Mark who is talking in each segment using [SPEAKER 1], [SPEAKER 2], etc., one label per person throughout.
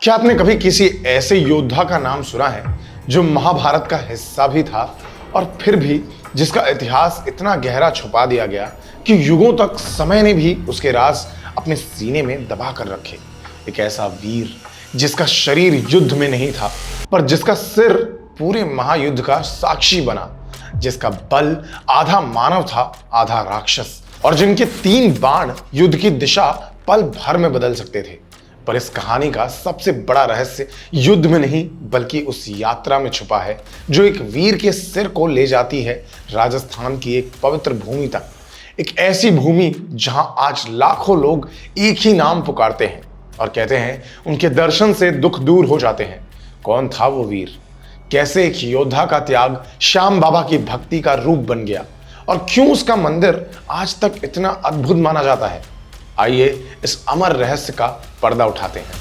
[SPEAKER 1] क्या आपने कभी किसी ऐसे योद्धा का नाम सुना है जो महाभारत का हिस्सा भी था और फिर भी जिसका इतिहास इतना गहरा छुपा दिया गया कि युगों तक समय ने भी उसके राज अपने सीने में दबा कर रखे। एक ऐसा वीर जिसका शरीर युद्ध में नहीं था पर जिसका सिर पूरे महायुद्ध का साक्षी बना, जिसका बल आधा मानव था आधा राक्षस, और जिनके 3 बाण युद्ध की दिशा पल भर में बदल सकते थे। पर इस कहानी का सबसे बड़ा रहस्य युद्ध में नहीं बल्कि उस यात्रा में छुपा है जो एक वीर के सिर को ले जाती है राजस्थान की एक पवित्र भूमि तक। एक ऐसी भूमि जहां आज लाखों लोग एक ही नाम पुकारते हैं और कहते हैं उनके दर्शन से दुख दूर हो जाते हैं। कौन था वो वीर? कैसे एक योद्धा का त्याग श्याम बाबा की भक्ति का रूप बन गया और क्यों उसका मंदिर आज तक इतना अद्भुत माना जाता है? आइए इस अमर रहस्य का पर्दा उठाते हैं।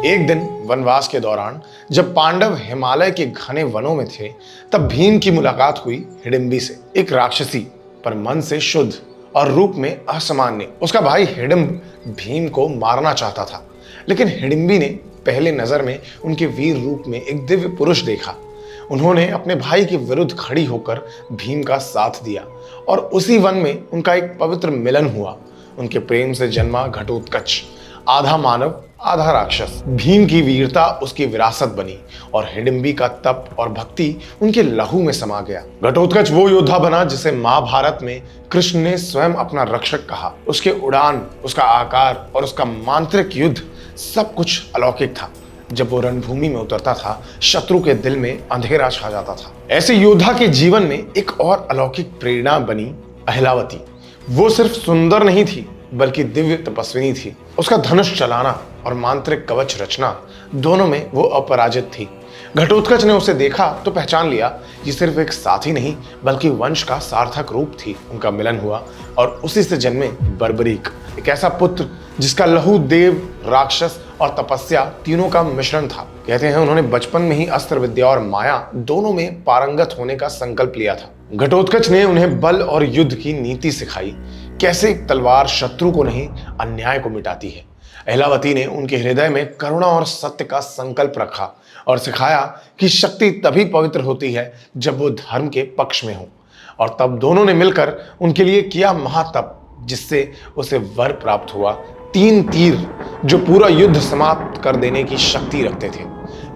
[SPEAKER 1] एक दिन वनवास के दौरान जब पांडव हिमालय के घने वनों में थे तब भीम की मुलाकात हुई हिडिंबी से, एक राक्षसी पर मन से शुद्ध और रूप में असामान्य। उसका भाई हिडिंब भीम को मारना चाहता था, लेकिन हिडिंबी ने पहले नजर में उनके वीर रूप में एक दिव्य पुरुष देखा। उन्होंने अपने भाई के विरुद्ध खड़ी होकर भीम का साथ दिया और उसी वन में उनका एक पवित्र मिलन हुआ। उनके प्रेम से जन्मा घटोत्कच, आधा मानव आधा राक्षस। भीम की वीरता उसकी विरासत बनी और हिडिंबी का तप और भक्ति उनके लहू में समा गया। घटोत्कच वो योद्धा बना जिसे महाभारत में कृष्ण ने स्वयं अपना रक्षक कहा। उसके उड़ान, उसका आकार और उसका मांत्रिक युद्ध सब कुछ अलौकिक था। जब वो रणभूमि में उतरता था शत्रु के दिल में अंधेरा छा जाता था। ऐसे योद्धा के जीवन में एक और अलौकिक प्रेरणा बनी अहिलावती। वो सिर्फ सुंदर नहीं थी बल्कि दिव्य तपस्विनी थी। उसका धनुष चलाना और मांत्रिक कवच रचना दोनों में वो अपराजित थी। घटोत्कच ने उसे देखा तो पहचान लिया ये सिर्फ एक साथी नहीं बल्कि वंश का सार्थक रूप थी। उनका मिलन हुआ और उसी से जन्मे बर्बरीक, एक ऐसा पुत्र जिसका लहू देव, राक्षस और तपस्या तीनों का मिश्रण था। कहते हैं उन्होंने बचपन में ही अस्त्र विद्या और माया दोनों में पारंगत होने का संकल्प लिया था। घटोत्कच ने उन्हें बल और युद्ध की नीति सिखाई, कैसे एक तलवार शत्रु को नहीं अन्याय को मिटाती है। अहिलावती ने उनके हृदय में करुणा और सत्य का संकल्प रखा और सिखाया कि शक्ति तभी पवित्र होती है जब वो धर्म के पक्ष में हो। और तब दोनों ने मिलकर उनके लिए किया महातप, जिससे उसे वर प्राप्त हुआ, 3 तीर जो पूरा युद्ध समाप्त कर देने की शक्ति रखते थे।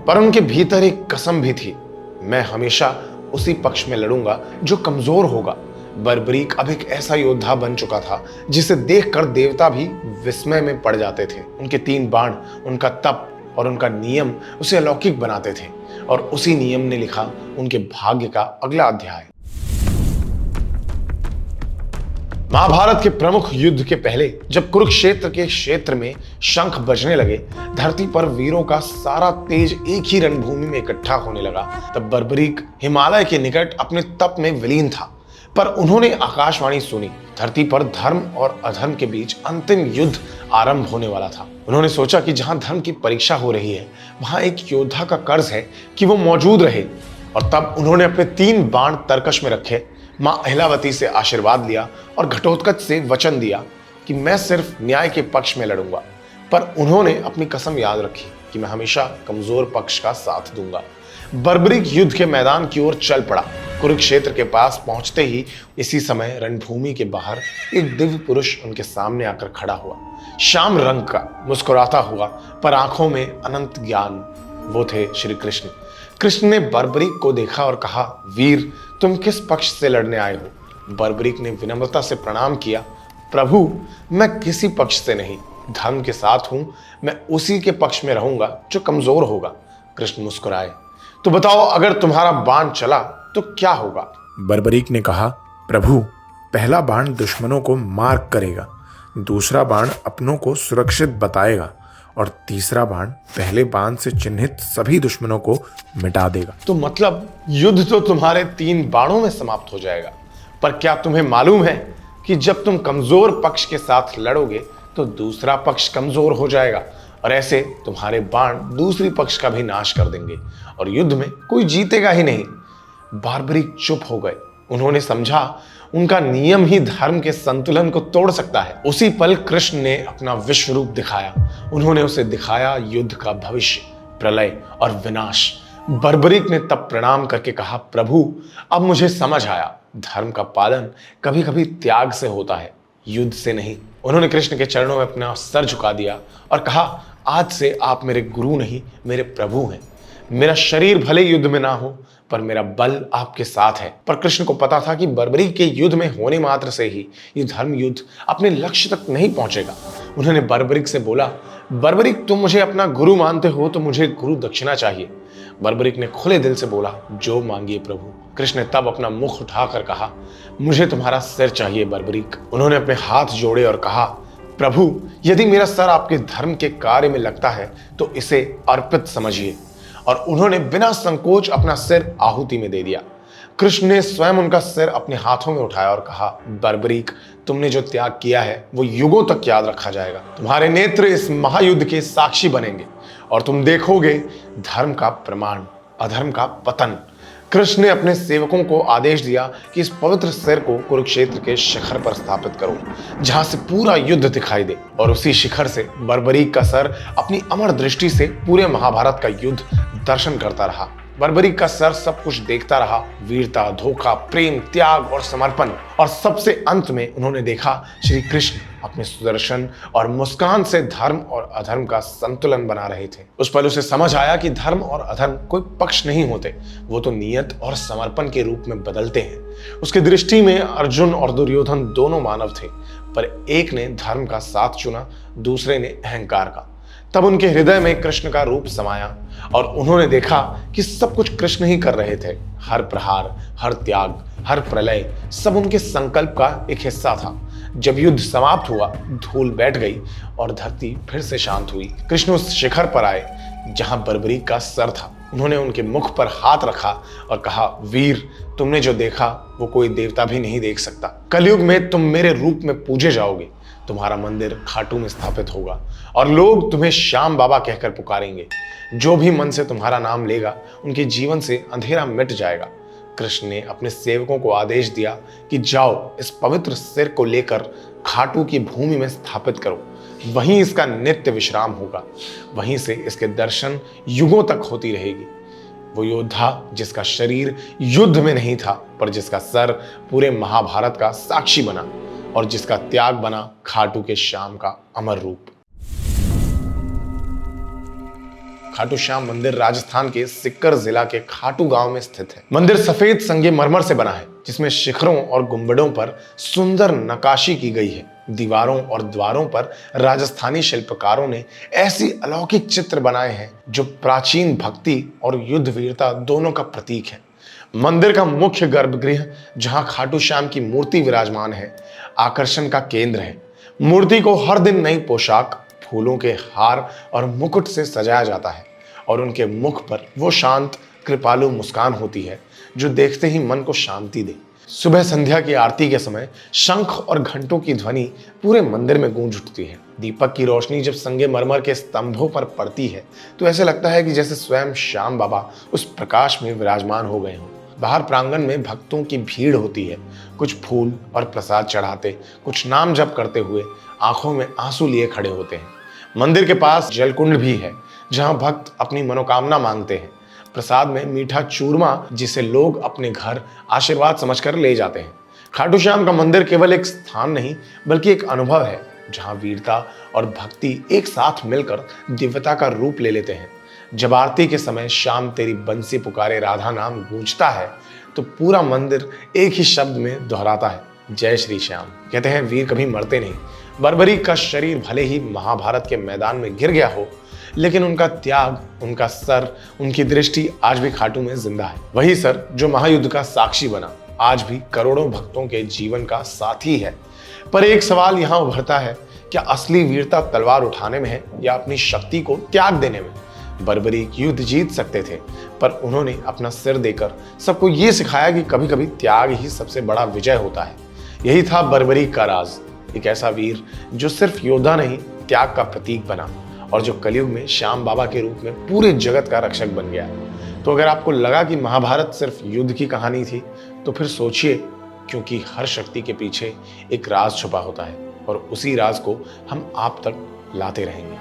[SPEAKER 1] पर उनके भीतर एक कसम भी थी, मैं हमेशा उसी पक्ष में लड़ूंगा जो कमजोर होगा। बर्बरीक अब एक ऐसा योद्धा बन चुका था जिसे देखकर देवता भी विस्मय में पड़ जाते थे। उनके 3 बाण, उनका तप और उनका नियम उसे अलौकिक बनाते थे और उसी नियम ने लिखा उनके भाग्य का अगला अध्याय। महाभारत के प्रमुख युद्ध के पहले जब कुरुक्षेत्र के क्षेत्र में शंख बजने लगे, धरती पर वीरों का सारा तेज एक ही रणभूमि में इकट्ठा होने लगा, तब बर्बरीक हिमालय के निकट अपने तप में विलीन था। पर उन्होंने आकाशवाणी सुनी, धरती पर धर्म और अधर्म के बीच अंतिम युद्ध आरंभ होने वाला था। उन्होंने सोचा कि जहां धर्म की परीक्षा हो रही है वहां एक योद्धा का कर्ज है कि वो मौजूद रहे। और तब उन्होंने अपने 3 बाण तरकश में रखे, मां अहिलावती से आशीर्वाद लिया और घटोत्कच से वचन दिया कि मैं सिर्फ न्याय के पक्ष में लड़ूंगा। पर उन्होंने अपनी कसम याद रखी कि मैं हमेशा कमजोर पक्ष का साथ दूंगा। बर्बरीक युद्ध के मैदान की ओर चल पड़ा। कुरुक्षेत्र के पास पहुंचते ही इसी समय रणभूमि के बाहर एक दिव्य पुरुष उनके सामने आकर खड़ा हुआ, श्याम रंग का, मुस्कुराता हुआ, पर आंखों में अनंत ज्ञान। वो थे श्री कृष्ण। कृष्ण ने बर्बरीक को देखा और कहा, वीर तुम किस पक्ष से लड़ने आए हो? बर्बरीक ने विनम्रता से प्रणाम किया, प्रभु मैं किसी पक्ष से नहीं, धर्म के साथ हूं, मैं उसी के पक्ष में रहूंगा जो कमजोर होगा। कृष्ण मुस्कुराए, तो बताओ अगर तुम्हारा बाण चला तो क्या होगा?
[SPEAKER 2] बर्बरीक ने कहा, प्रभु पहला बाण दुश्मनों को मार करेगा, दूसरा बाण अपनों को सुरक्षित बताएगा और तीसरा बाण पहले बाण से चिन्हित सभी दुश्मनों को मिटा देगा।
[SPEAKER 1] तो मतलब युद्ध तो तुम्हारे 3 बाणों में समाप्त हो जाएगा। पर क्या तुम्हें मालूम है कि जब तुम कमजोर पक्ष के साथ लड़ोगे तो दूसरा पक्ष कमजोर हो जाएगा और ऐसे तुम्हारे बाण दूसरी पक्ष का भी नाश कर देंगे और युद्ध में कोई जीतेगा ही नहीं। बर्बरीक चुप हो गए उन्होंने समझा उनका नियम ही धर्म के संतुलन को तोड़ सकता है। उसी पल कृष्ण ने अपना विश्व रूप दिखाया। उन्होंने उसे दिखाया युद्ध का भविष्य, प्रलय और विनाश। बर्बरीक ने तब प्रणाम करके कहा, प्रभु अब मुझे समझ आया, धर्म का पालन कभी कभी त्याग से होता है, युद्ध से नहीं। उन्होंने कृष्ण के चरणों में अपना सर झुका दिया और कहा, आज से आप मेरे गुरु नहीं, मेरे प्रभु हैं। मेरा शरीर भले युद्ध में ना हो, पर मेरा बल आपके साथ है। पर कृष्ण को पता था कि बर्बरीक के युद्ध में होने मात्र से ही ये धर्म युद्ध अपने लक्ष्य तक नहीं पहुंचेगा। उन्होंने बर्बरीक से बोला, बर्बरीक तुम मुझे अपना गुरु मानते हो तो मुझे गुरु दक्षिणा चाहिए। बर्बरीक ने खुले दिल से बोला, जो मांगिए प्रभु। कृष्ण ने तब अपना मुख उठाकर कहा, मुझे तुम्हारा सिर चाहिए बर्बरीक। उन्होंने अपने हाथ जोड़े और कहा, प्रभु यदि मेरा सर आपके धर्म के कार्य में लगता है तो इसे अर्पित समझिए। और उन्होंने बिना संकोच अपना सिर आहुति में दे दिया। कृष्ण ने स्वयं उनका सिर अपने हाथों में उठाया और कहा, बर्बरीक तुमने जो त्याग किया है वो युगों तक याद रखा जाएगा। तुम्हारे नेत्र इस महायुद्ध के साक्षी बनेंगे और तुम देखोगे धर्म का प्रमाण, अधर्म का पतन। कृष्ण ने अपने सेवकों को आदेश दिया कि इस पवित्र सिर को कुरुक्षेत्र के शिखर पर स्थापित करो, जहां से पूरा युद्ध दिखाई दे। और उसी शिखर से बर्बरीक का सर अपनी अमर दृष्टि से पूरे महाभारत का युद्ध दर्शन करता रहा। बर्बरीक का सर सब कुछ देखता रहा, वीरता, धोखा, प्रेम, त्याग और समर्पण। और सबसे अंत में उन्होंने देखा श्री कृष्ण अपने सुदर्शन और मुस्कान से धर्म और अधर्म का संतुलन बना रहे थे। उस पल उसे समझ आया कि धर्म और अधर्म कोई पक्ष नहीं होते, वो तो नियत और समर्पण के रूप में बदलते हैं। उसकी दृष्टि में अर्जुन और दुर्योधन दोनों मानव थे, पर एक ने धर्म का साथ चुना, दूसरे ने अहंकार का। तब उनके हृदय में कृष्ण का रूप समाया और उन्होंने देखा कि सब कुछ कृष्ण ही कर रहे थे। हर प्रहार, हर त्याग, हर प्रलय सब उनके संकल्प का एक हिस्सा था। जब युद्ध समाप्त हुआ, धूल बैठ गई और धरती फिर से शांत हुई। कृष्ण उस शिखर पर आए जहां बर्बरीक का सर था। उन्होंने उनके मुख पर हाथ रखा और कहा, वीर तुमने जो देखा वो कोई देवता भी नहीं देख सकता। कलयुग में तुम मेरे रूप में पूजे जाओगे। तुम्हारा मंदिर खाटू में स्थापित होगा और लोग तुम्हें श्याम बाबा कहकर पुकारेंगे। जो भी मन से तुम्हारा नाम लेगा उनके जीवन से अंधेरा मिट जाएगा। कृष्ण ने अपने सेवकों को आदेश दिया कि जाओ, इस पवित्र सिर को लेकर खाटू की भूमि में स्थापित करो। वहीं इसका नित्य विश्राम होगा, वहीं से इसके दर्शन युगों तक होती रहेगी। वो योद्धा जिसका शरीर युद्ध में नहीं था, पर जिसका सर पूरे महाभारत का साक्षी बना और जिसका त्याग बना खाटू के श्याम का अमर रूप। खाटू श्याम मंदिर राजस्थान के सिक्कर जिला के खाटू गांव में स्थित है। मंदिर सफेद संगमरमर से बना है, जिसमें शिखरों और गुंबदों पर सुंदर नक्काशी की गई है। दीवारों और द्वारों पर राजस्थानी शिल्पकारों ने ऐसी अलौकिक चित्र बनाए हैं जो प्राचीन भक्ति और युद्ध वीरता दोनों का प्रतीक है। मंदिर का मुख्य गर्भगृह, जहां खाटू श्याम की मूर्ति विराजमान है, आकर्षण का केंद्र है। मूर्ति को हर दिन नई पोशाक, फूलों के हार और मुकुट से सजाया जाता है और उनके मुख पर वो शांत कृपालु मुस्कान होती है जो देखते ही मन को शांति दे। सुबह संध्या की आरती के समय शंख और घंटों की ध्वनि पूरे मंदिर में गूंज उठती है। दीपक की रोशनी जब संगमरमर के स्तंभों पर पड़ती है तो ऐसे लगता है कि जैसे स्वयं श्याम बाबा उस प्रकाश में विराजमान हो गए हों। बाहर प्रांगण में भक्तों की भीड़ होती है, कुछ फूल और प्रसाद चढ़ाते, कुछ नाम जप करते हुए आंखों में आंसू लिए खड़े होते हैं। मंदिर के पास जलकुंड भी है, जहां भक्त अपनी मनोकामना मांगते हैं। प्रसाद में मीठा चूरमा, जिसे लोग अपने घर आशीर्वाद समझकर ले जाते हैं। खाटू श्याम का मंदिर केवल एक स्थान नहीं, बल्कि एक अनुभव है, जहां वीरता और भक्ति एक साथ मिलकर दिव्यता का रूप ले लेते हैं। जब आरती के समय श्याम तेरी बंसी पुकारे राधा नाम गूंजता है तो पूरा मंदिर एक ही शब्द में दोहराता है, जय श्री श्याम। कहते हैं वीर कभी मरते नहीं। बर्बरीक का शरीर भले ही महाभारत के मैदान में गिर गया हो, लेकिन उनका त्याग, उनका सर, उनकी दृष्टि आज भी खाटू में जिंदा है। वही सर जो महायुद्ध का साक्षी बना, आज भी करोड़ों भक्तों के जीवन का साथी है। पर एक सवाल यहाँ उभरता है, क्या असली वीरता तलवार उठाने में है या अपनी शक्ति को त्याग देने में? बर्बरीक युद्ध जीत सकते थे, पर उन्होंने अपना सिर देकर सबको ये सिखाया कि कभी कभी त्याग ही सबसे बड़ा विजय होता है। यही था बर्बरीक का राज, एक ऐसा वीर जो सिर्फ योद्धा नहीं, त्याग का प्रतीक बना और जो कलयुग में श्याम बाबा के रूप में पूरे जगत का रक्षक बन गया। तो अगर आपको लगा कि महाभारत सिर्फ युद्ध की कहानी थी, तो फिर सोचिए, क्योंकि हर शक्ति के पीछे एक राज छुपा होता है और उसी राज को हम आप तक लाते रहेंगे।